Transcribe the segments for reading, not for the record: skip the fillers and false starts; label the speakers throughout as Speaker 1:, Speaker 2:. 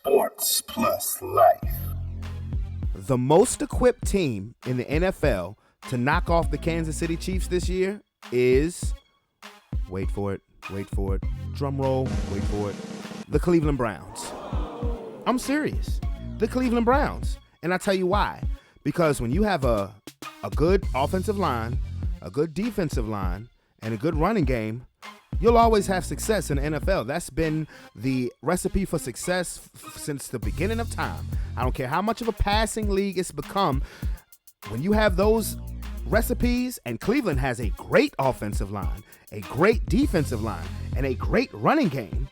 Speaker 1: Sports Plus Life.
Speaker 2: The most equipped team in the NFL to knock off the Kansas City Chiefs this year is, wait for it, drum roll, wait for it, the Cleveland Browns. I'm serious. The Cleveland Browns. And I tell you why. Because when you have a good offensive line, a good defensive line, and a good running game, you'll always have success in the NFL. That's been the recipe for success since the beginning of time. I don't care how much of a passing league it's become. When you have those recipes, and Cleveland has a great offensive line, a great defensive line, and a great running game,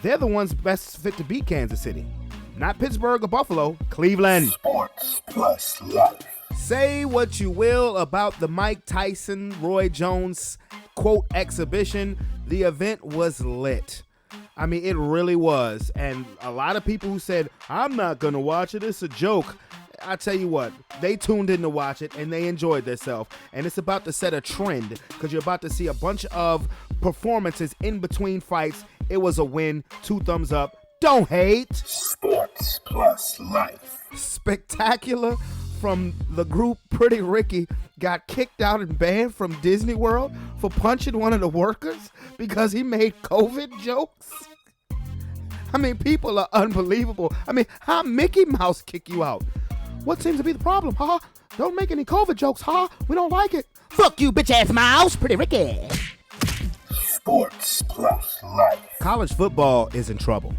Speaker 2: they're the ones best fit to beat Kansas City. Not Pittsburgh or Buffalo, Cleveland.
Speaker 1: Sports Plus Life.
Speaker 2: Say what you will about the Mike Tyson, Roy Jones, quote, exhibition. The event was lit. I mean, it really was. And a lot of people who said, I'm not going to watch it, it's a joke. I tell you what, they tuned in to watch it and they enjoyed themselves. And it's about to set a trend because you're about to see a bunch of performances in between fights. It was a win. 2 thumbs up. Don't hate.
Speaker 1: Sports Plus Life.
Speaker 2: Spectacular from the group Pretty Ricky got kicked out and banned from Disney World for punching one of the workers because he made COVID jokes. I mean, people are unbelievable. I mean, how Mickey Mouse kick you out? What seems to be the problem, huh? Don't make any COVID jokes, huh? We don't like it. Fuck you, bitch-ass mouse, Pretty Ricky.
Speaker 1: Sports Plus Life.
Speaker 2: College football is in trouble.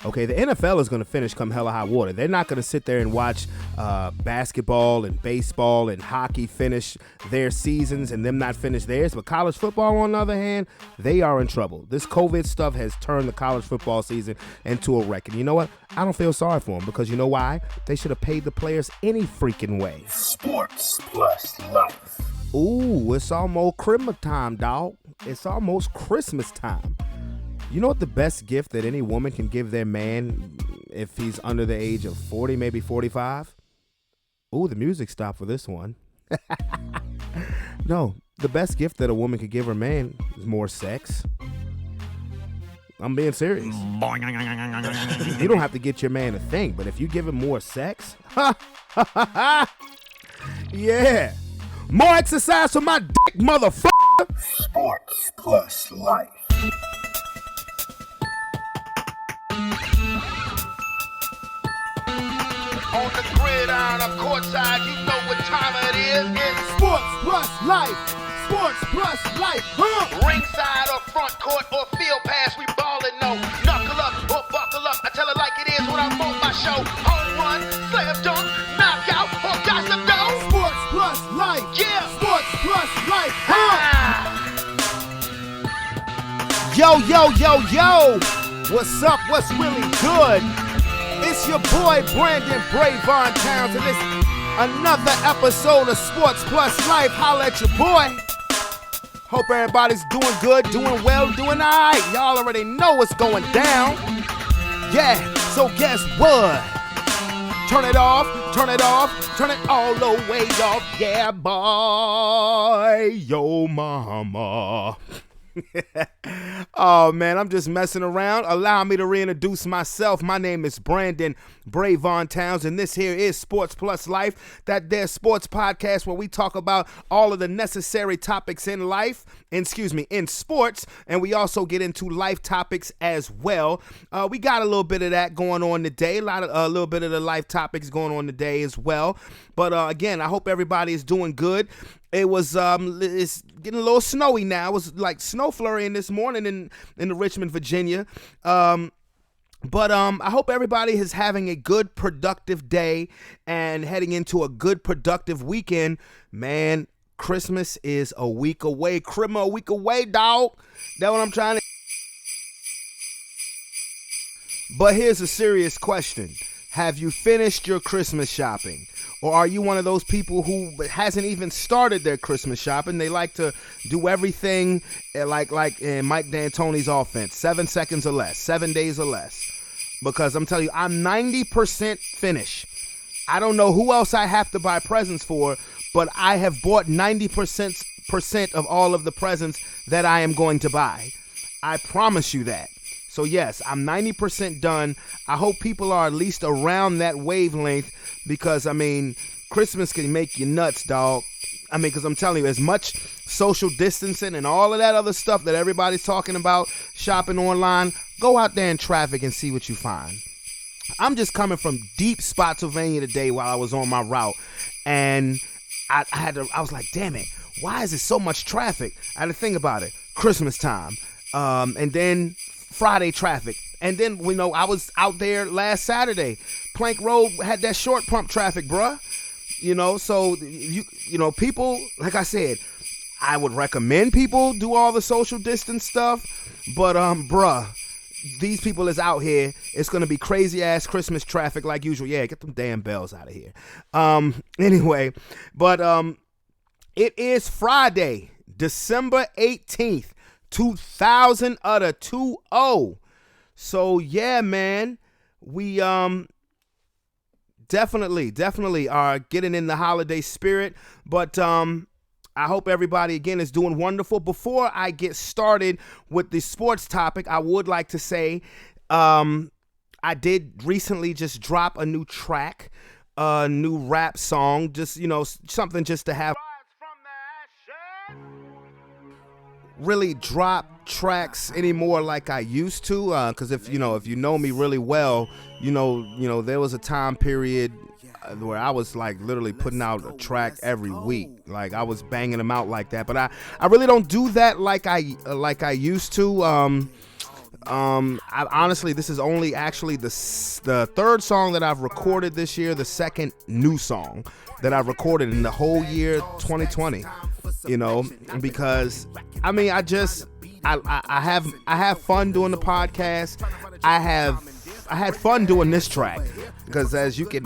Speaker 2: Okay, the NFL is going to finish come hell or high water. They're not going to sit there and watch basketball and baseball and hockey finish their seasons and them not finish theirs. But college football, on the other hand, they are in trouble. This COVID stuff has turned the college football season into a wreck. And you know what? I don't feel sorry for them because you know why? They should have paid the players any freaking way.
Speaker 1: Sports Plus Life.
Speaker 2: Ooh, it's almost Christmas time, dog. It's almost Christmas time. You know what the best gift that any woman can give their man if he's under the age of 40, maybe 45? Ooh, the music stopped for this one. No, the best gift that a woman could give her man is more sex. I'm being serious. You don't have to get your man a thing, but if you give him more sex, yeah. More exercise for my dick, motherfucker.
Speaker 1: Sports Plus Life.
Speaker 3: On the gridiron or courtside, you know what time it is. It's
Speaker 2: Sports Plus Life. Sports Plus Life.
Speaker 3: ringside or front court or field pass. We ballin', no. Knuckle up or buckle up. I tell it like it is when I'm on my show. Home run, slam dunk, knockout, or gossip dough.
Speaker 2: Sports Plus Life.
Speaker 3: Yeah.
Speaker 2: Sports Plus Life.
Speaker 3: Ah.
Speaker 2: Yo. What's up? What's really good? It's your boy Brandon Brevon Towns, and it's another episode of Sports Plus Life. Holla at your boy. Hope everybody's doing good, doing well, doing all right. Y'all already know what's going down. Yeah, so guess what? Turn it off, turn it all the way off. Yeah, boy, yo mama. Oh man, I'm just messing around. Allow me to reintroduce myself. My name is Brandon Brevon Towns, and this here is Sports Plus Life, that there sports podcast where we talk about all of the necessary topics in life, in sports, and we also get into life topics as well. We got a little bit of that going on today, a little bit of the life topics going on today as well. But again, I hope everybody is doing good. It was it's getting a little snowy now. It was like snow flurrying this morning in Richmond, Virginia. But I hope everybody is having a good, productive day and heading into a good, productive weekend. Man, Christmas is a week away. A week away, dog. That's what I'm trying to. But here's a serious question. Have you finished your Christmas shopping? Or are you one of those people who hasn't even started their Christmas shopping? They like to do everything like in Mike D'Antoni's offense, 7 seconds or less, 7 days or less. Because I'm telling you, I'm 90% finished. I don't know who else I have to buy presents for, but I have bought 90% of all of the presents that I am going to buy. I promise you that. So yes, I'm 90% done. I hope people are at least around that wavelength because, I mean, Christmas can make you nuts, dog. I mean, because I'm telling you, as much social distancing and all of that other stuff that everybody's talking about, shopping online, go out there in traffic and see what you find. I'm just coming from deep Spotsylvania today while I was on my route, and I was like, damn it, why is there so much traffic? I had to think about it. Christmas time, and then Friday traffic, and then I was out there last Saturday. Plank Road had that short pump traffic, bruh. So people, like I said, I would recommend people do all the social distance stuff, but bruh, these people is out here. It's gonna be crazy ass Christmas traffic like usual. Yeah, get them damn bells out of here. Anyway, but it is Friday, December 18th, 2020. So yeah, man, we definitely are getting in the holiday spirit, but I hope everybody again is doing wonderful. Before I get started with the sports topic, I would like to say I did recently just drop a new track, a new rap song, just something just to have really drop tracks anymore like I used to, because if you know me really well, there was a time period where I was like literally putting out a track every week, like I was banging them out like that. But I really don't do that like I used to. I honestly, this is only actually the third song that I've recorded this year, the second new song that I've recorded in the whole year 2020. Because I mean, I have fun doing the podcast. I had fun doing this track because as you can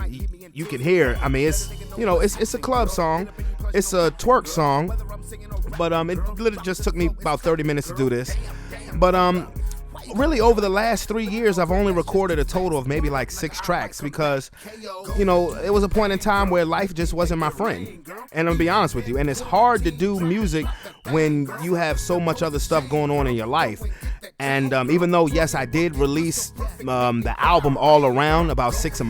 Speaker 2: hear, I mean, it's a club song, it's a twerk song, but it literally just took me about 30 minutes to do this. But really over the last 3 years, I've only recorded a total of maybe like 6 tracks because, it was a point in time where life just wasn't my friend. And I'm gonna be honest with you. And it's hard to do music when you have so much other stuff going on in your life. And even though, yes, I did release the album All Around about 6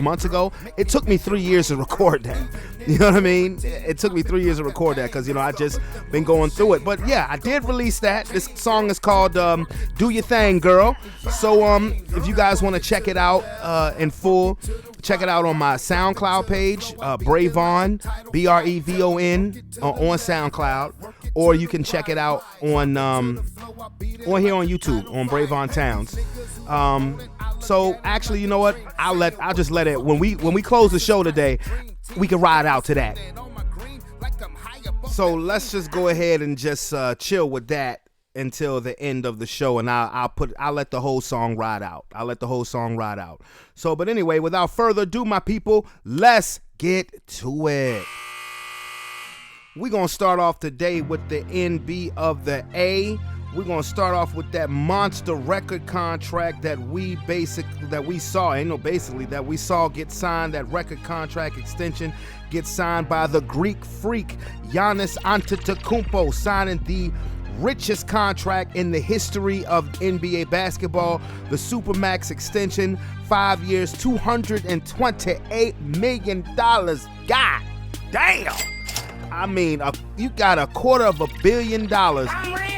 Speaker 2: months ago, it took me 3 years to record that. You know what I mean? It took me 3 years to record that because, I just been going through it. But yeah, I did release that. This song is called Do Your Thing, Girl. So if you guys want to check it out in full, check it out on my SoundCloud page, Brevon, Brevon, on SoundCloud, or you can check it out on here on YouTube on Brevon Towns. So actually, you know what? I'll just let it when we close the show today, we can ride out to that. So let's just go ahead and just chill with that until the end of the show, and I'll let the whole song ride out. So, but anyway, without further ado, my people, let's get to it. We're gonna start off today with the NB of the A. We're gonna start off with that monster record contract that we saw get signed. That record contract extension gets signed by the Greek freak Giannis Antetokounmpo, signing the richest contract in the history of NBA basketball, the Supermax extension, 5 years, $228 million. God damn! I mean, you got $250 million,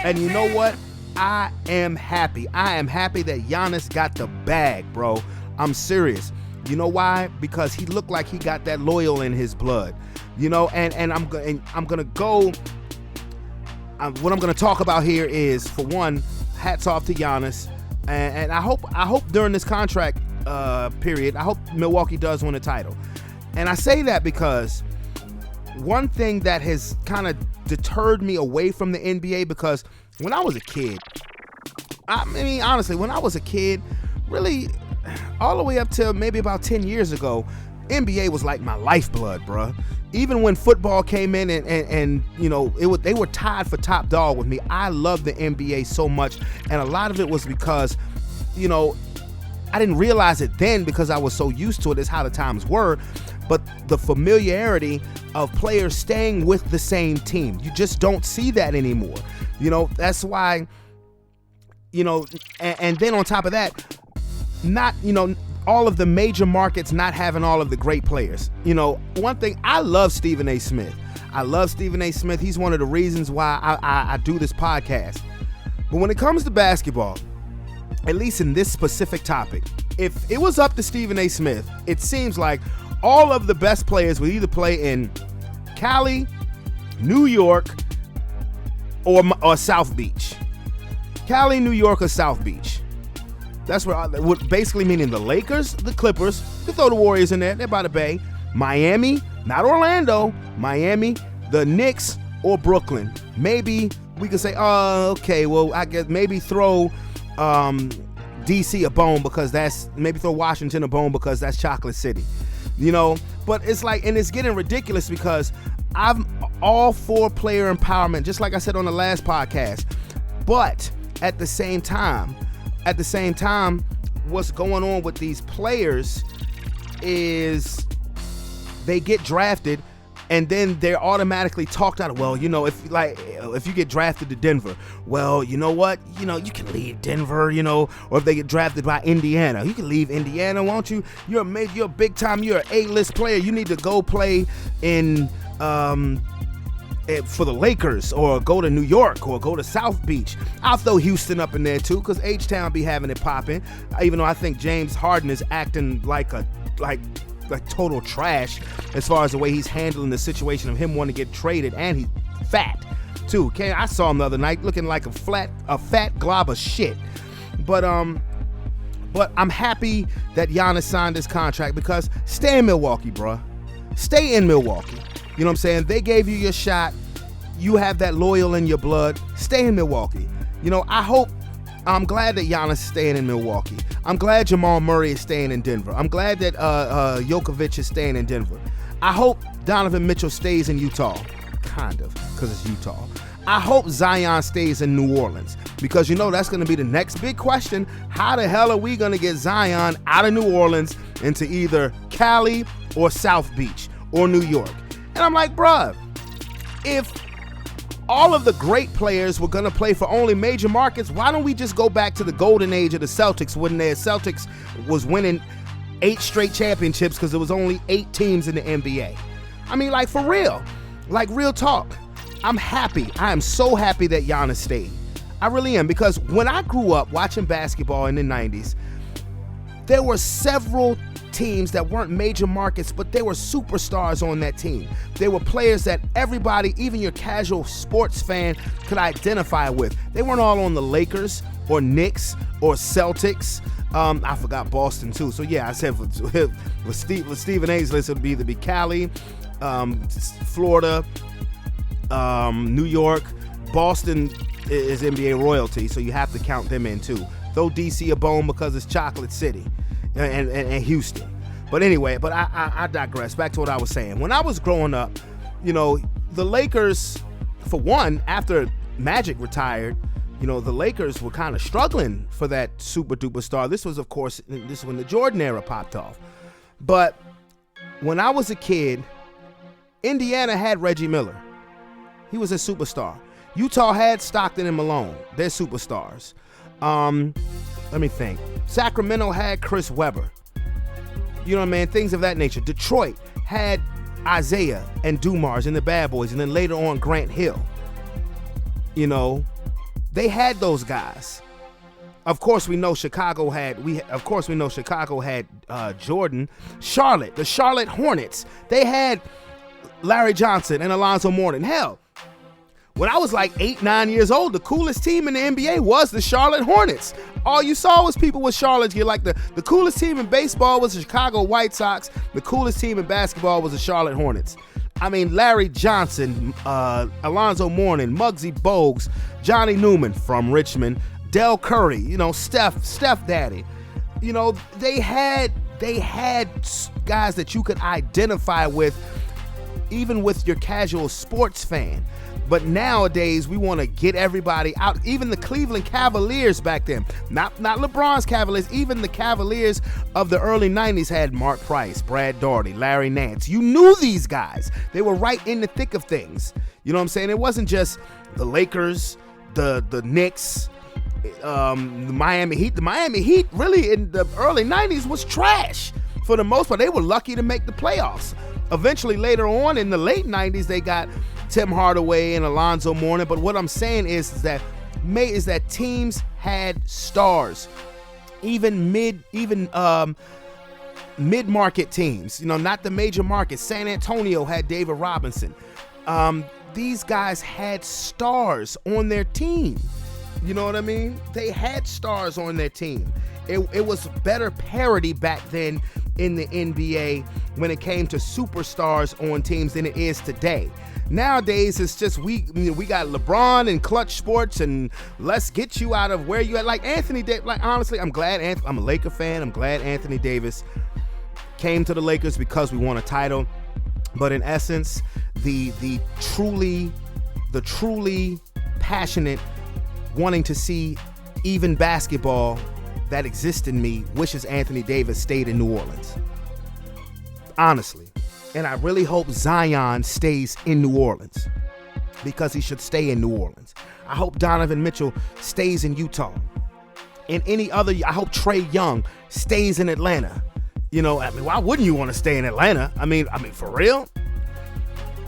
Speaker 2: and you know what? I am happy. I am happy that Giannis got the bag, bro. I'm serious. You know why? Because he looked like he got that loyal in his blood. And I'm gonna go. What I'm gonna talk about here is, for one, hats off to Giannis, and I hope during this contract period, I hope Milwaukee does win a title. And I say that because one thing that has kind of deterred me away from the NBA, because when I was a kid, I mean, honestly, when I was a kid, really, all the way up till maybe about 10 years ago, NBA was like my lifeblood, bruh. Even when football came in and they were tied for top dog with me. I loved the NBA so much, and a lot of it was because, I didn't realize it then because I was so used to it as how the times were, but the familiarity of players staying with the same team. You just don't see that anymore. That's why you know, and then on top of that, not, you know, all of the major markets not having all of the great players. You know, one thing, I love Stephen A. Smith. I love Stephen A. Smith. He's one of the reasons why I do this podcast. But when it comes to basketball, at least in this specific topic, if it was up to Stephen A. Smith, it seems like all of the best players would either play in Cali, New York, or South Beach. Cali, New York, or South Beach. That's what basically meaning the Lakers, the Clippers, you can throw the Warriors in there, they're by the Bay. Miami, not Orlando, Miami, the Knicks, or Brooklyn. Maybe we could say, okay, well, I guess maybe throw DC a bone because maybe throw Washington a bone because that's Chocolate City. You know, but it's like, and it's getting ridiculous because I'm all for player empowerment, just like I said on the last podcast. But at the same time, what's going on with these players is they get drafted and then they're automatically talked out of, well, you know, if you get drafted to Denver, well, you know what, you know, you can leave Denver, you know, or if they get drafted by Indiana, you can leave Indiana, won't you? You're a big time, you're an A-list player, you need to go play in for the Lakers, or go to New York, or go to South Beach. I'll throw Houston up in there too, because H-Town be having it popping, even though I think James Harden is acting like total trash as far as the way he's handling the situation of him wanting to get traded, and he's fat too. Okay, I saw him the other night looking like a fat glob of shit. But I'm happy that Giannis signed his contract, because stay in Milwaukee, bruh. Stay in Milwaukee. You know what I'm saying? They gave you your shot. You have that loyal in your blood. Stay in Milwaukee. You know, I'm glad that Giannis is staying in Milwaukee. I'm glad Jamal Murray is staying in Denver. I'm glad that Jokovic is staying in Denver. I hope Donovan Mitchell stays in Utah. Kind of, because it's Utah. I hope Zion stays in New Orleans, because, you know, that's going to be the next big question. How the hell are we going to get Zion out of New Orleans into either Cali or South Beach or New York? And I'm like, bruh, if all of the great players were going to play for only major markets, why don't we just go back to the golden age of the Celtics, when the Celtics was winning 8 straight championships because there was only 8 teams in the NBA? I mean, like, for real. Like, real talk. I'm happy. I am so happy that Giannis stayed. I really am, because when I grew up watching basketball in the 90s, there were several teams that weren't major markets, but they were superstars on that team. They were players that everybody, even your casual sports fan, could identify with. They weren't all on the Lakers or Knicks or Celtics. I forgot Boston too. So yeah, I said with Stephen A's list, it would either be Cali, Florida, New York. Boston is NBA royalty, so you have to count them in too. Throw DC a bone because it's Chocolate City. And Houston. But anyway, I digress. Back to what I was saying. When I was growing up, you know, the Lakers, for one, after Magic retired, you know, the Lakers were kind of struggling for that super duper star. This was, of course, when the Jordan era popped off. But when I was a kid, Indiana had Reggie Miller. He was a superstar. Utah had Stockton and Malone. They're superstars. Let me think. Sacramento had Chris Webber. You know what I mean? Things of that nature. Detroit had Isaiah and Dumars and the Bad Boys, and then later on Grant Hill. You know, they had those guys. Of course, we know Chicago had Jordan. Charlotte, the Charlotte Hornets, they had Larry Johnson and Alonzo Mourning. Hell, when I was like 8-9 years old, the coolest team in the NBA was the Charlotte Hornets. All you saw was people with Charlotte gear. Like the coolest team in baseball was the Chicago White Sox. The coolest team in basketball was the Charlotte Hornets. I mean, Larry Johnson, Alonzo Mourning, Muggsy Bogues, Johnny Newman from Richmond, Del Curry, you know, Steph Daddy. You know, they had guys that you could identify with, even with your casual sports fan. But nowadays, we want to get everybody out. Even the Cleveland Cavaliers back then, not LeBron's Cavaliers, even the Cavaliers of the early 90s had Mark Price, Brad Daugherty, Larry Nance. You knew these guys. They were right in the thick of things. You know what I'm saying? It wasn't just the Lakers, the Knicks, The Miami Heat really in the early 90s was trash for the most part. They were lucky to make the playoffs. Eventually, later on in the late 90s, they got Tim Hardaway and Alonzo Mourning. But what I'm saying is that teams had stars, even mid-market teams. Not the major markets. San Antonio had David Robinson. These guys had stars on their team. You know what I mean? They had stars on their team. It was better parity back then in the NBA when it came to superstars on teams than it is today. Nowadays, it's just we got LeBron and clutch sports, and let's get you out of where you at. Like Anthony Davis. Like honestly, I'm a Laker fan. I'm glad Anthony Davis came to the Lakers because we won a title. But in essence, the truly passionate, wanting to see even basketball that exists in me wishes Anthony Davis stayed in New Orleans. Honestly. And I really hope Zion stays in New Orleans because he should stay in New Orleans. I hope Donovan Mitchell stays in Utah. And I hope Trae Young stays in Atlanta. Why wouldn't you want to stay in Atlanta? I mean, for real?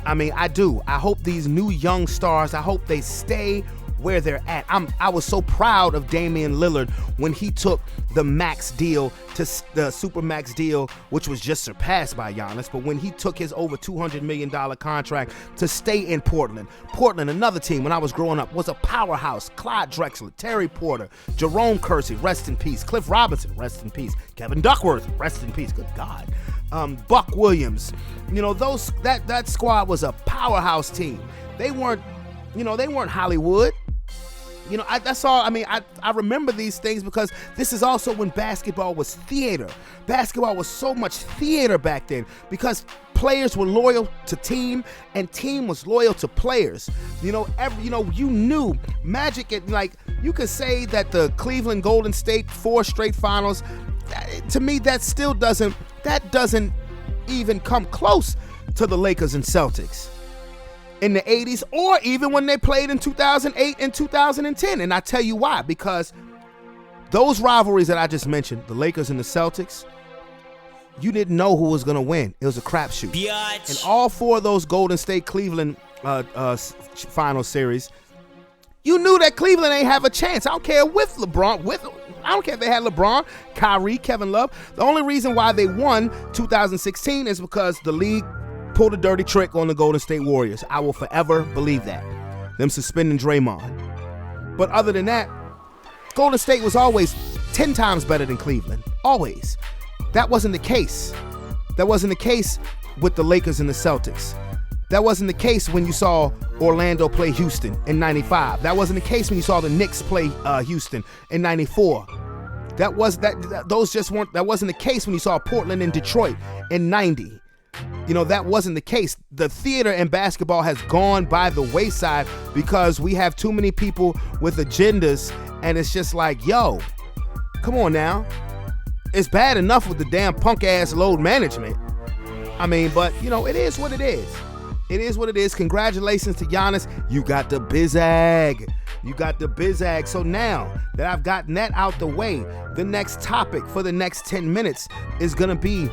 Speaker 2: I do. I hope these new young stars, I hope they stay where they're at. I was so proud of Damian Lillard when he took the max deal to the super max deal, which was just surpassed by Giannis. But when he took his over $200 million contract to stay in Portland, another team when I was growing up, was a powerhouse. Clyde Drexler, Terry Porter, Jerome Kersey, rest in peace. Cliff Robinson, rest in peace. Kevin Duckworth, rest in peace. Good God. Buck Williams. That squad was a powerhouse team. They weren't Hollywood. That's all. I remember these things because this is also when basketball was theater. Basketball was so much theater back then because players were loyal to team and team was loyal to players. You knew Magic. You could say that the Cleveland Golden State 4 straight finals. To me, that doesn't even come close to the Lakers and Celtics in the 80s, or even when they played in 2008 and 2010. And I tell you why, because those rivalries that I just mentioned, the Lakers and the Celtics, you didn't know who was going to win. It was a crapshoot. And all 4 of those Golden State Cleveland final series, you knew that Cleveland ain't have a chance. I don't care with LeBron, I don't care if they had LeBron, Kyrie, Kevin Love. The only reason why they won 2016 is because the league pulled a dirty trick on the Golden State Warriors. I will forever believe that. Them suspending Draymond. But other than that, Golden State was always 10 times better than Cleveland. Always. That wasn't the case. That wasn't the case with the Lakers and the Celtics. That wasn't the case when you saw Orlando play Houston in 95. That wasn't the case when you saw the Knicks play Houston in 94. That wasn't the case when you saw Portland and Detroit in 90. That wasn't the case. The theater in basketball has gone by the wayside because we have too many people with agendas, and it's just like, yo, come on now. It's bad enough with the damn punk-ass load management. But, it is what it is. It is what it is. Congratulations to Giannis. You got the bizag. So now that I've gotten that out the way, the next topic for the next 10 minutes is going to be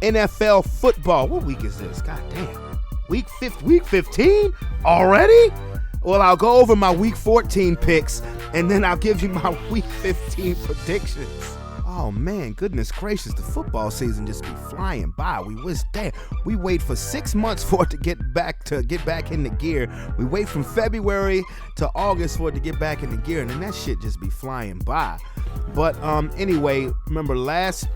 Speaker 2: NFL football. What week is this? God damn. Week 15 already? Well, I'll go over my week 14 picks and then I'll give you my week 15 predictions. Oh man, goodness gracious, the football season just be flying by. We wait for 6 months for it to get back into gear. We wait from February to August for it to get back into gear, and then that shit just be flying by. But anyway, remember last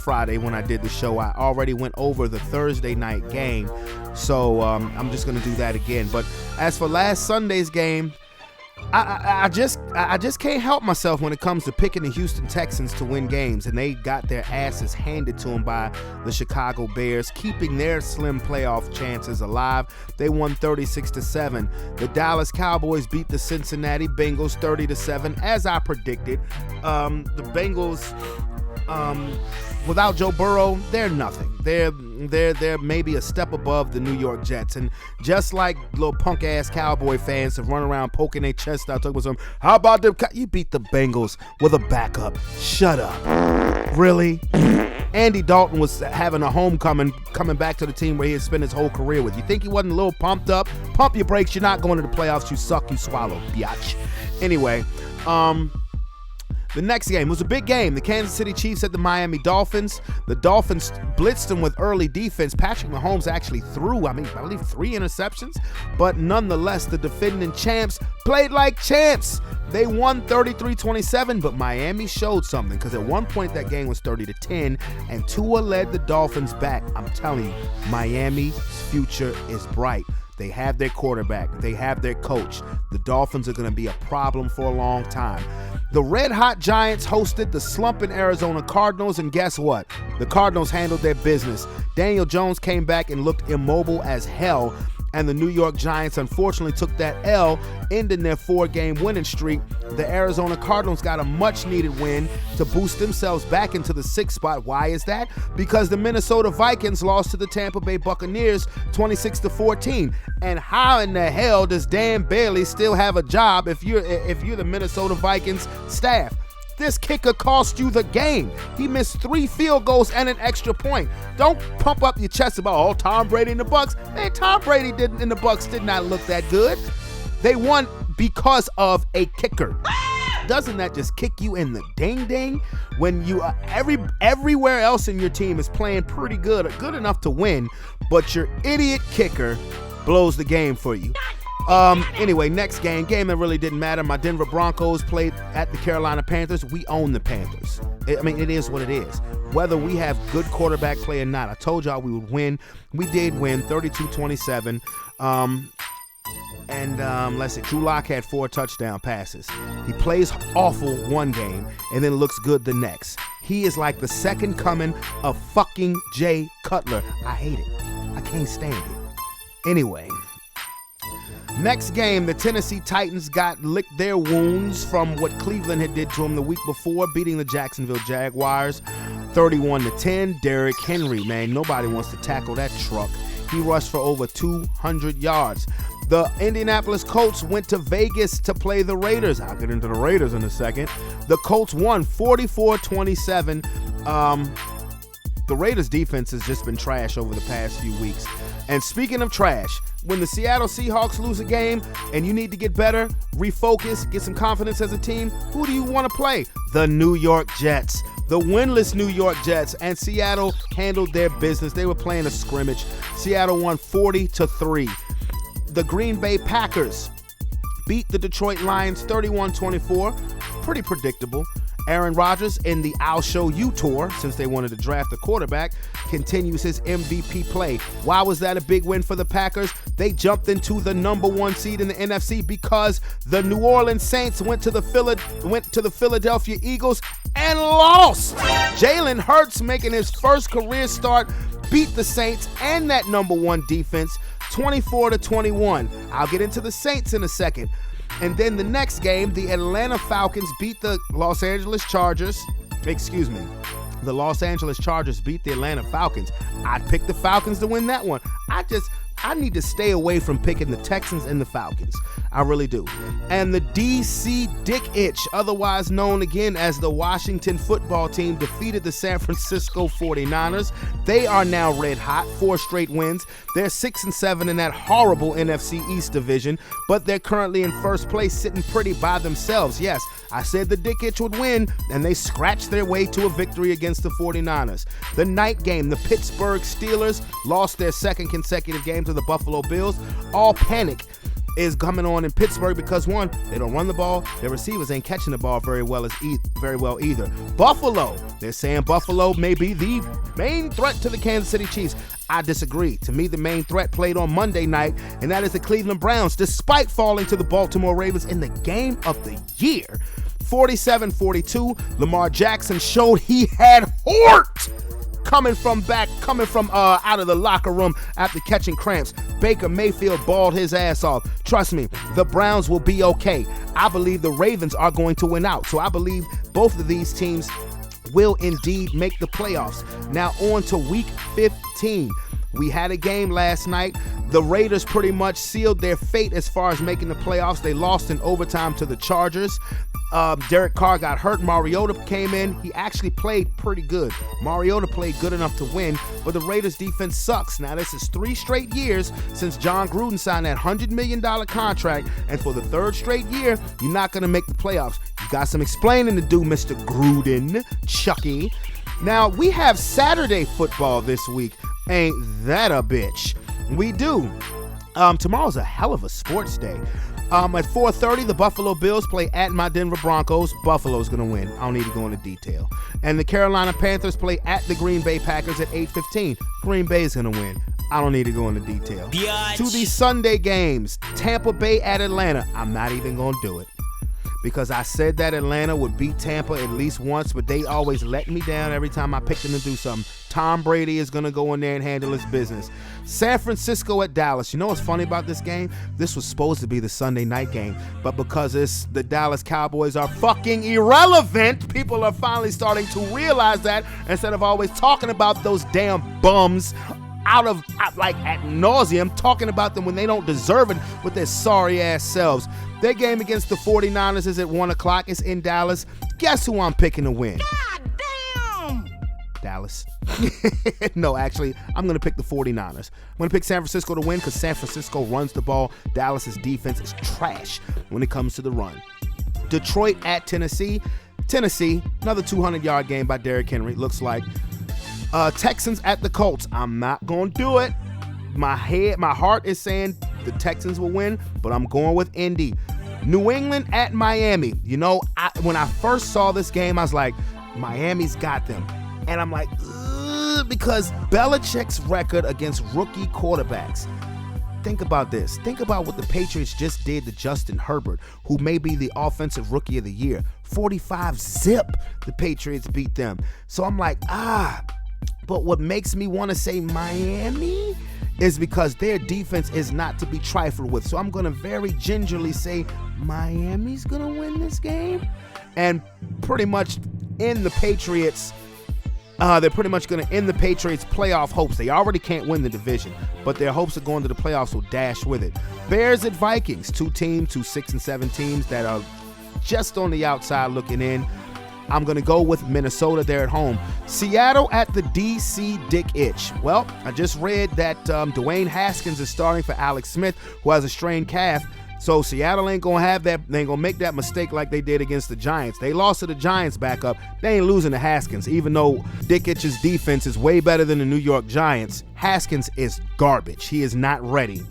Speaker 2: Friday when I did the show, I already went over the Thursday night game. So I'm just gonna do that again. But as for last Sunday's game, I just can't help myself when it comes to picking the Houston Texans to win games, and they got their asses handed to them by the Chicago Bears, keeping their slim playoff chances alive. They won 36-7. The Dallas Cowboys beat the Cincinnati Bengals 30-7, as I predicted. The Bengals without Joe Burrow, they're nothing. They're maybe a step above the New York Jets. And just like little punk-ass Cowboy fans have run around poking their chest out, talking about some, how about them? You beat the Bengals with a backup. Shut up. Really? Andy Dalton was having a homecoming, coming back to the team where he had spent his whole career with. You think he wasn't a little pumped up? Pump your brakes. You're not going to the playoffs. You suck. You swallow, biatch. Anyway, the next game was a big game. The Kansas City Chiefs at the Miami Dolphins. The Dolphins blitzed them with early defense. Patrick Mahomes actually threw, I believe 3 interceptions. But nonetheless, the defending champs played like champs. They won 33-27, but Miami showed something because at one point that game was 30-10, and Tua led the Dolphins back. I'm telling you, Miami's future is bright. They have their quarterback. They have their coach. The Dolphins are going to be a problem for a long time. The Red Hot Giants hosted the slumping Arizona Cardinals, and guess what? The Cardinals handled their business. Daniel Jones came back and looked immobile as hell, and the New York Giants unfortunately took that L, ending their 4-game winning streak. The Arizona Cardinals got a much-needed win to boost themselves back into the 6th spot. Why is that? Because the Minnesota Vikings lost to the Tampa Bay Buccaneers 26-14. And how in the hell does Dan Bailey still have a job if you're the Minnesota Vikings staff? This kicker cost you the game. He missed 3 field goals and an extra point. Don't pump up your chest about, Tom Brady and the Bucs. Man, Tom Brady and the Bucs did not look that good. They won because of a kicker. Doesn't that just kick you in the ding-ding when you everywhere else in your team is playing pretty good enough to win, but your idiot kicker blows the game for you? Anyway, next game that really didn't matter. My Denver Broncos played at the Carolina Panthers. We own the Panthers. It is what it is. Whether we have good quarterback play or not, I told y'all we would win. We did win 32-27. Let's see, Drew Lock had 4 touchdown passes. He plays awful one game and then looks good the next. He is like the second coming of fucking Jay Cutler. I hate it. I can't stand it. Anyway, next game, the Tennessee Titans licked their wounds from what Cleveland had did to them the week before, beating the Jacksonville Jaguars 31-10. Derrick Henry, man, nobody wants to tackle that truck. He rushed for over 200 yards. The Indianapolis Colts went to Vegas to play the Raiders. I'll get into the Raiders in a second. The Colts won 44-27. The Raiders defense has just been trash over the past few weeks. And speaking of trash, when the Seattle Seahawks lose a game and you need to get better, refocus, get some confidence as a team, who do you want to play? The New York Jets. The winless New York Jets, and Seattle handled their business. They were playing a scrimmage. Seattle won 40-3. The Green Bay Packers beat the Detroit Lions 31-24. Pretty predictable. Aaron Rodgers in the I'll Show You tour, since they wanted to draft a quarterback, continues his MVP play. Why was that a big win for the Packers? They jumped into the number 1 seed in the NFC because the New Orleans Saints went to the Philadelphia Eagles and lost. Jalen Hurts, making his first career start, beat the Saints and that number 1 defense 24-21. I'll get into the Saints in a second. And then the next game, the Atlanta Falcons beat the Los Angeles Chargers. The Los Angeles Chargers beat the Atlanta Falcons. I'd pick the Falcons to win that one. I need to stay away from picking the Texans and the Falcons. I really do. And the DC Dick Itch, otherwise known again as the Washington football team, defeated the San Francisco 49ers. They are now red hot, 4 straight wins. They're 6-7 in that horrible NFC East division, but they're currently in first place, sitting pretty by themselves. Yes, I said the Dick Itch would win, and they scratched their way to a victory against the 49ers. The night game, the Pittsburgh Steelers lost their 2nd consecutive game to the Buffalo Bills. All panic is coming on in Pittsburgh because, one, they don't run the ball. Their receivers ain't catching the ball very well either. Buffalo, they're saying Buffalo may be the main threat to the Kansas City Chiefs. I disagree. To me, the main threat played on Monday night, and that is the Cleveland Browns, despite falling to the Baltimore Ravens in the game of the year. 47-42, Lamar Jackson showed he had heart. Coming from out of the locker room after catching cramps. Baker Mayfield balled his ass off. Trust me, the Browns will be okay. I believe the Ravens are going to win out. So I believe both of these teams will indeed make the playoffs. Now on to week 15. We had a game last night. The Raiders pretty much sealed their fate as far as making the playoffs. They lost in overtime to the Chargers. Derek Carr got hurt. Mariota came in. He actually played pretty good. Mariota played good enough to win, but the Raiders defense sucks. Now, this is 3 straight years since John Gruden signed that $100 million contract, and for the 3rd straight year, you're not going to make the playoffs. You got some explaining to do, Mr. Gruden, Chucky. Now, we have Saturday football this week. Ain't that a bitch? We do. Tomorrow's a hell of a sports day. At 4:30, the Buffalo Bills play at my Denver Broncos. Buffalo's going to win. I don't need to go into detail. And the Carolina Panthers play at the Green Bay Packers at 8:15. Green Bay is going to win. I don't need to go into detail.
Speaker 4: Biatch.
Speaker 2: To the Sunday games, Tampa Bay at Atlanta. I'm not even going to do it, because I said that Atlanta would beat Tampa at least once, but they always let me down every time I pick them to do something. Tom Brady is going to go in there and handle his business. San Francisco at Dallas. You know what's funny about this game? This was supposed to be the Sunday night game, but because the Dallas Cowboys are fucking irrelevant, people are finally starting to realize that, instead of always talking about those damn bums ad nauseum, talking about them when they don't deserve it with their sorry ass selves. Their game against the 49ers is at 1 o'clock. It's in Dallas. Guess who I'm picking to win?
Speaker 4: God damn!
Speaker 2: Dallas. No, actually, I'm going to pick the 49ers. I'm going to pick San Francisco to win because San Francisco runs the ball. Dallas's defense is trash when it comes to the run. Detroit at Tennessee. Tennessee, another 200-yard game by Derrick Henry, looks like. Texans at the Colts. I'm not going to do it. My heart is saying the Texans will win, but I'm going with Indy. New England at Miami. You know, when I first saw this game, I was like, Miami's got them. And I'm like, ugh, because Belichick's record against rookie quarterbacks. Think about this. Think about what the Patriots just did to Justin Herbert, who may be the offensive rookie of the year. 45-0, the Patriots beat them. So I'm like, but what makes me want to say Miami is because their defense is not to be trifled with. So I'm going to very gingerly say Miami's going to win this game and pretty much end the Patriots. They're pretty much going to end the Patriots' playoff hopes. They already can't win the division, but their hopes of going to the playoffs will dash with it. Bears at Vikings, 2 6-7 teams that are just on the outside looking in. I'm going to go with Minnesota. They're at home. Seattle at the D.C. Dick Itch. Well, I just read that Dwayne Haskins is starting for Alex Smith, who has a strained calf. So Seattle ain't going to have that. They ain't going to make that mistake like they did against the Giants. They lost to the Giants back up. They ain't losing to Haskins. Even though Dick Itch's defense is way better than the New York Giants, Haskins is garbage. He is not ready.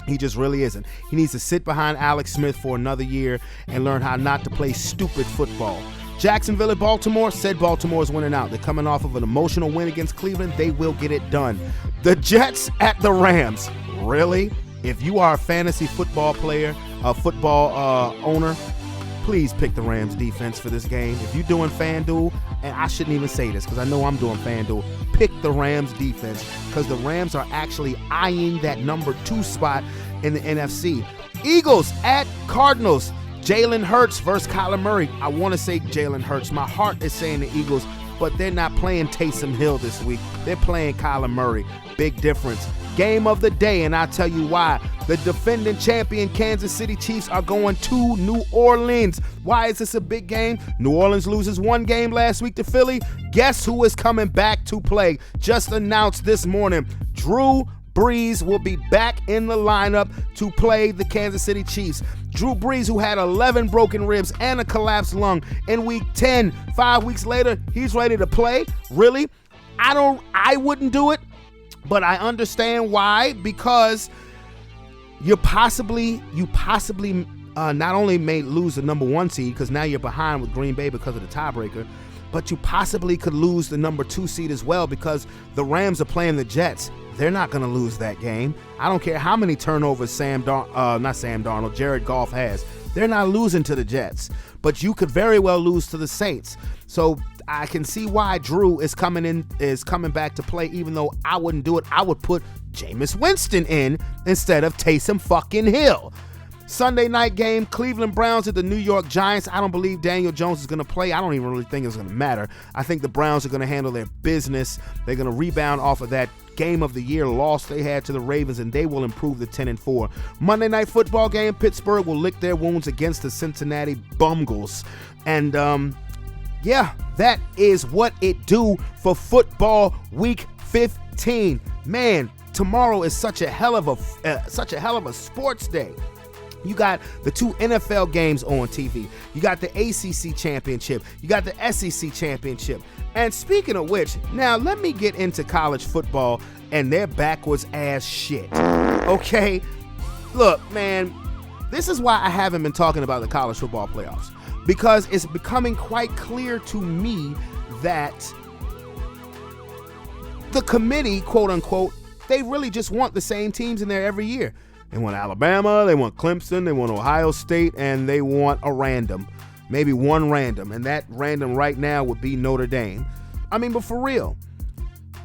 Speaker 2: He just really isn't. He needs to sit behind Alex Smith for another year and learn how not to play stupid football. Jacksonville at Baltimore. Said Baltimore is winning out. They're coming off of an emotional win against Cleveland. They will get it done. The Jets at the Rams. Really? If you are a fantasy football player, a football owner, please pick the Rams defense for this game. If you're doing FanDuel, and I shouldn't even say this because I know I'm doing FanDuel, pick the Rams defense because the Rams are actually eyeing that number 2 spot in the NFC. Eagles at Cardinals. Jalen Hurts versus Kyler Murray. I want to say Jalen Hurts. My heart is saying the Eagles, but they're not playing Taysom Hill this week. They're playing Kyler Murray. Big difference. Game of the day, and I'll tell you why. The defending champion Kansas City Chiefs are going to New Orleans. Why is this a big game? New Orleans loses 1 game last week to Philly. Guess who is coming back to play? Just announced this morning. Drew Brees will be back in the lineup to play the Kansas City Chiefs. Drew Brees, who had 11 broken ribs and a collapsed lung in week 10, 5 weeks later, he's ready to play. Really? I wouldn't do it, but I understand why, because you possibly not only may lose the number 1 seed because now you're behind with Green Bay because of the tiebreaker, but you possibly could lose the number 2 seed as well because the Rams are playing the Jets. They're not going to lose that game. I don't care how many turnovers Jared Goff has. They're not losing to the Jets. But you could very well lose to the Saints. So I can see why Drew is coming back to play, even though I wouldn't do it. I would put Jameis Winston in instead of Taysom fucking Hill. Sunday night game, Cleveland Browns at the New York Giants. I don't believe Daniel Jones is going to play. I don't even really think it's going to matter. I think the Browns are going to handle their business. They're going to rebound off of that game of the year loss they had to the Ravens, and they will improve to 10-4. Monday night football game, Pittsburgh will lick their wounds against the Cincinnati Bungles. And, yeah, that is what it do for football week 15. Man, tomorrow is such a hell of a sports day. You got the 2 NFL games on TV. You got the ACC championship. You got the SEC championship. And speaking of which, now let me get into college football and their backwards ass shit. Okay? Look, man, this is why I haven't been talking about the college football playoffs. Because it's becoming quite clear to me that the committee, quote unquote, they really just want the same teams in there every year. They want Alabama, they want Clemson, they want Ohio State, and they want a random. Maybe one random, and that random right now would be Notre Dame. I mean, but for real.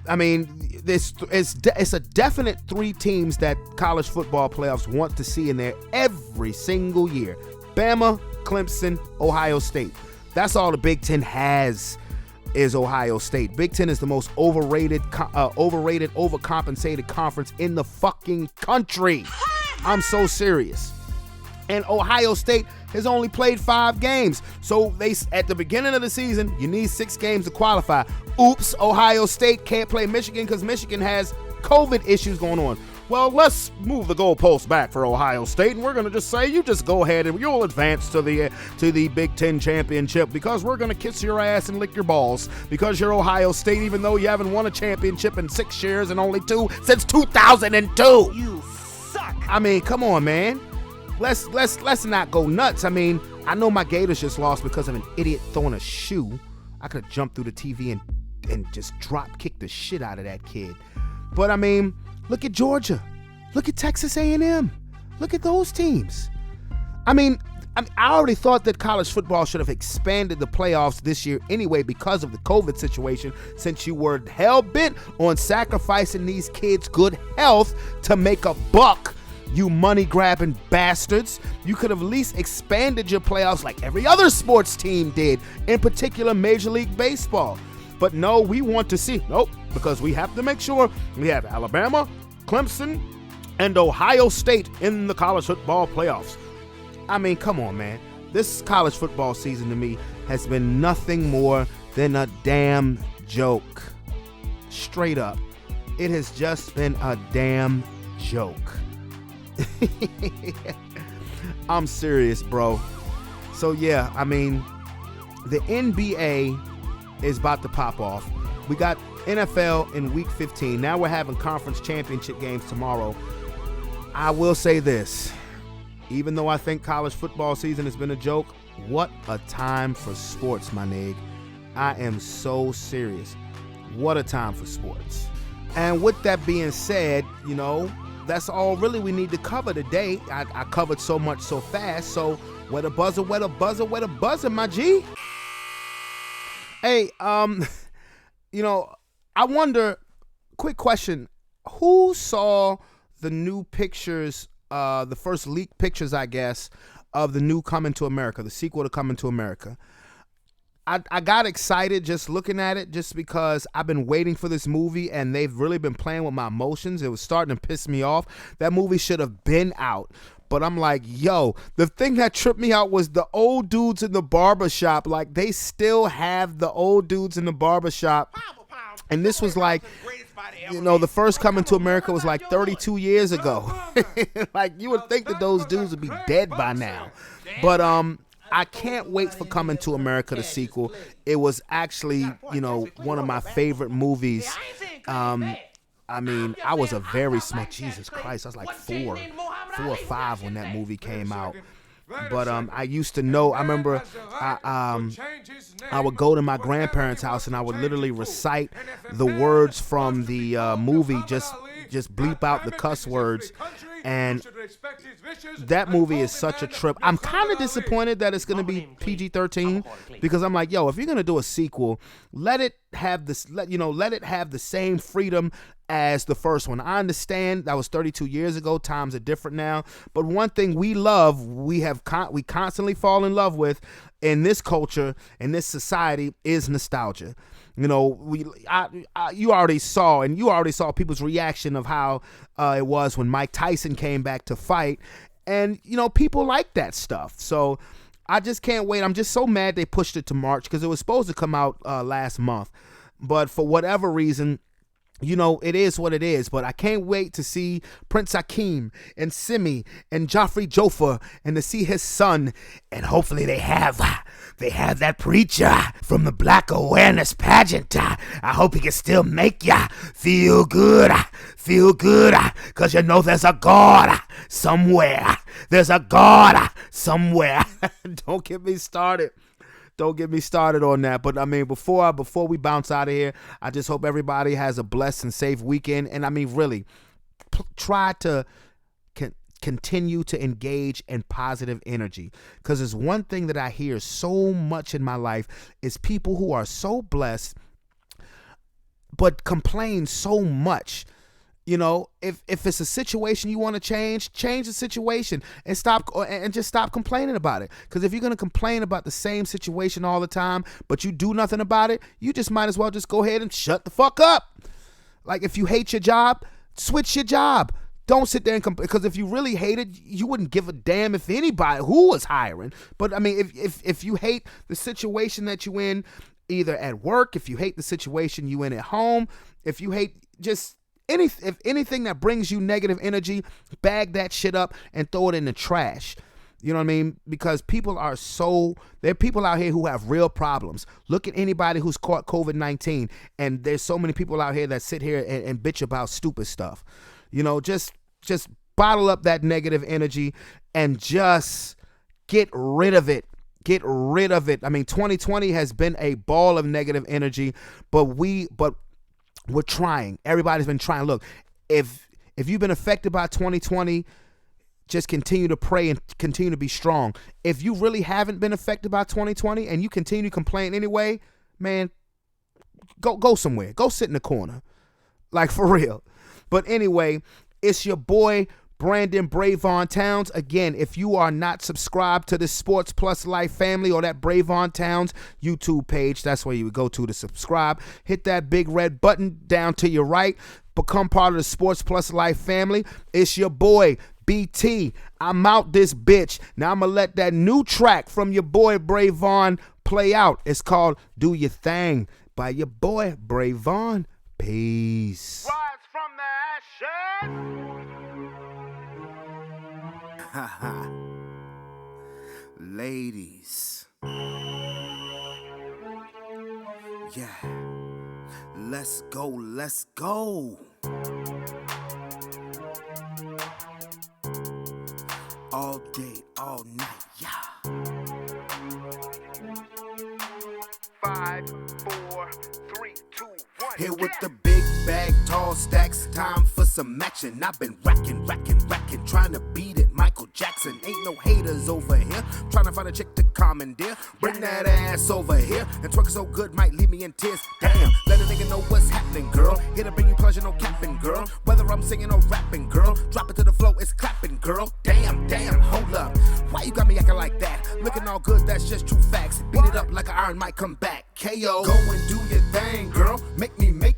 Speaker 2: I mean, it's a definite 3 teams that college football playoffs want to see in there every single year. Bama, Clemson, Ohio State. That's all the Big Ten has is Ohio State. Big Ten is the most overrated, overcompensated conference in the fucking country. I'm so serious. And Ohio State has only played 5 games. So at the beginning of the season, you need 6 games to qualify. Oops, Ohio State can't play Michigan because Michigan has COVID issues going on. Well, let's move the goalposts back for Ohio State, and we're going to just say you just go ahead and you'll advance to the Big Ten championship because we're going to kiss your ass and lick your balls because you're Ohio State, even though you haven't won a championship in 6 years and only 2 since 2002.
Speaker 4: You suck.
Speaker 2: I mean, come on, man. Let's not go nuts. I mean, I know my Gators just lost because of an idiot throwing a shoe. I could have jumped through the TV and just drop kicked the shit out of that kid. But I mean, look at Georgia. Look at Texas A&M. Look at those teams. I mean, I already thought that college football should have expanded the playoffs this year anyway because of the COVID situation, since you were hell-bent on sacrificing these kids' good health to make a buck, you money-grabbing bastards. You could have at least expanded your playoffs like every other sports team did, in particular Major League Baseball. But no, we want to see, because we have to make sure we have Alabama, Clemson, and Ohio State in the college football playoffs. I mean, come on, man. This college football season to me has been nothing more than a damn joke. Straight up. It has just been a damn joke. I'm serious, bro. So yeah, I mean, the NBA is about to pop off. We got NFL in week 15. Now we're having conference championship games tomorrow. I will say this. Even though I think college football season has been a joke, what a time for sports, my nig. I am so serious. What a time for sports. And with that being said, that's all really we need to cover today. I covered so much so fast. So where the buzzer, my G? Hey, I wonder, quick question. Who saw the new pictures, the first leaked pictures, I guess, of the new Coming to America, the sequel to Coming to America? I got excited just looking at it just because I've been waiting for this movie and they've really been playing with my emotions. It was starting to piss me off. That movie should have been out. But I'm like, yo, the thing that tripped me out was the old dudes in the barbershop. Like, they still have the old dudes in the barbershop. And this was like, the first Coming to America was like 32 years ago. Like, you would think that those dudes would be dead by now. But I can't wait for Coming to America, the sequel. It was actually, one of my favorite movies. I mean, I was a very small, Jesus Christ, I was like 4 or 5 when that movie came out. But I used to know, I remember I would go to my grandparents' house and I would literally recite the words from the movie, just bleep out the cuss words. And that movie is such a trip. I'm kind of disappointed that it's going to be PG-13 because I'm like, yo, if you're going to do a sequel, let it have this, let it have the same freedom as the first one. I understand that was 32 years ago. Times are different now. But one thing we love, we constantly fall in love with in this culture, in this society, is nostalgia. You already saw people's reaction of how it was when Mike Tyson came back to fight. And, people like that stuff. So I just can't wait. I'm just so mad they pushed it to March because it was supposed to come out last month. But for whatever reason, it is what it is, but I can't wait to see Prince Hakeem and Simi and Joffrey Joffer and to see his son. And hopefully they have that preacher from the Black Awareness Pageant. I hope he can still make ya feel good, cause there's a God somewhere. There's a God somewhere. Don't get me started. Don't get me started on that. But before we bounce out of here, I just hope everybody has a blessed and safe weekend. And really, try to continue to engage in positive energy. Because there's one thing that I hear so much in my life is people who are so blessed, but complain so much. If it's a situation you want to change the situation and just stop complaining about it. Because if you're going to complain about the same situation all the time, but you do nothing about it, you just might as well just go ahead and shut the fuck up. Like if you hate your job, switch your job. Don't sit there and complain. Because if you really hate it, you wouldn't give a damn if anybody who was hiring. But if you hate the situation that you in, either at work, if you hate the situation you in at home, if you hate just if anything that brings you negative energy, bag that shit up and throw it in the trash. You know what I mean? Because there are people out here who have real problems. Look at anybody who's caught COVID-19, and there's so many people out here that sit here and bitch about stupid stuff. Just bottle up that negative energy and just get rid of it. Get rid of it. 2020 has been a ball of negative energy, but we're trying. Everybody's been trying. Look, if you've been affected by 2020, just continue to pray and continue to be strong. If you really haven't been affected by 2020 and you continue to complain anyway, man, go somewhere. Go sit in the corner. Like, for real. But anyway, it's your boy, Brandon Brevon Towns. Again, if you are not subscribed to the Sports Plus Life family or that Brevon Towns YouTube page, that's where you would go to subscribe. Hit that big red button down to your right. Become part of the Sports Plus Life family. It's your boy, BT. I'm out this bitch. Now I'm going to let that new track from your boy, Brevon, play out. It's called Do Your Thing by your boy, Brevon. Peace.
Speaker 3: Rise from the ashes.
Speaker 2: Ladies, yeah, let's go. All day, all night, yeah.
Speaker 3: 5, 4, 3, 2, 1.
Speaker 2: Here with the big bag, tall stacks, time for some action. I've been racking, trying to beat it, Michael Jackson. Ain't no haters over here, trying to find a chick to commandeer. Bring that ass over here, and twerking so good might leave me in tears. Damn, let a nigga know what's happening, girl. Here to bring you pleasure, no capping, girl. Whether I'm singing or rapping, girl, drop it to the flow, it's clapping, girl. Damn, hold up, why you got me acting like that? Looking all good, that's just true facts. Beat it up like an iron might come back. KO, go and do your thing, girl. Make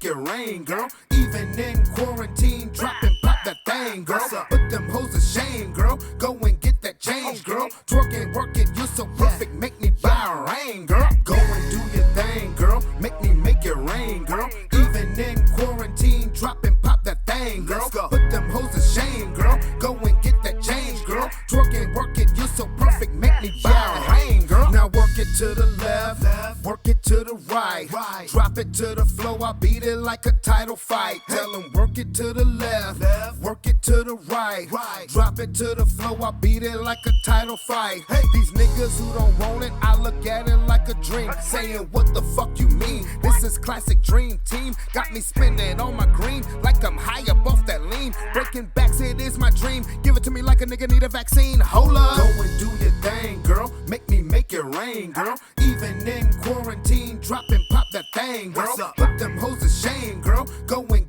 Speaker 2: it rain, girl. Even in quarantine, drop and pop that thing, girl. Put them hoes to shame, girl. Go and get that change, girl. Twerk and work it, you're so perfect. Make me buy a ring, girl. Go and do your thing, girl. Make it rain, girl. Even in quarantine, drop and pop that thing, girl. Put them hoes to shame, girl. Go and get that change, girl. Twerk and work it, you're so perfect. Make me buy a ring, girl. Now work it to the left, work it to the right. Drop it to the floor, I'll be
Speaker 5: beat it like a title fight. Tell them work it to the left, work it to the right. Drop it to the floor, I beat it like a title fight. These niggas who don't want it, I look at it like a dream. Saying what the fuck you mean? This is classic dream team. Got me spending on my green like I'm high up off that lean. Breaking backs, it is my dream. Give it to me like a nigga need a vaccine. Hold up, go and do your thing, girl. Make me make it rain, girl. Even in quarantine, drop and pop that thing, girl. Put them hoes to shame, girl. Go and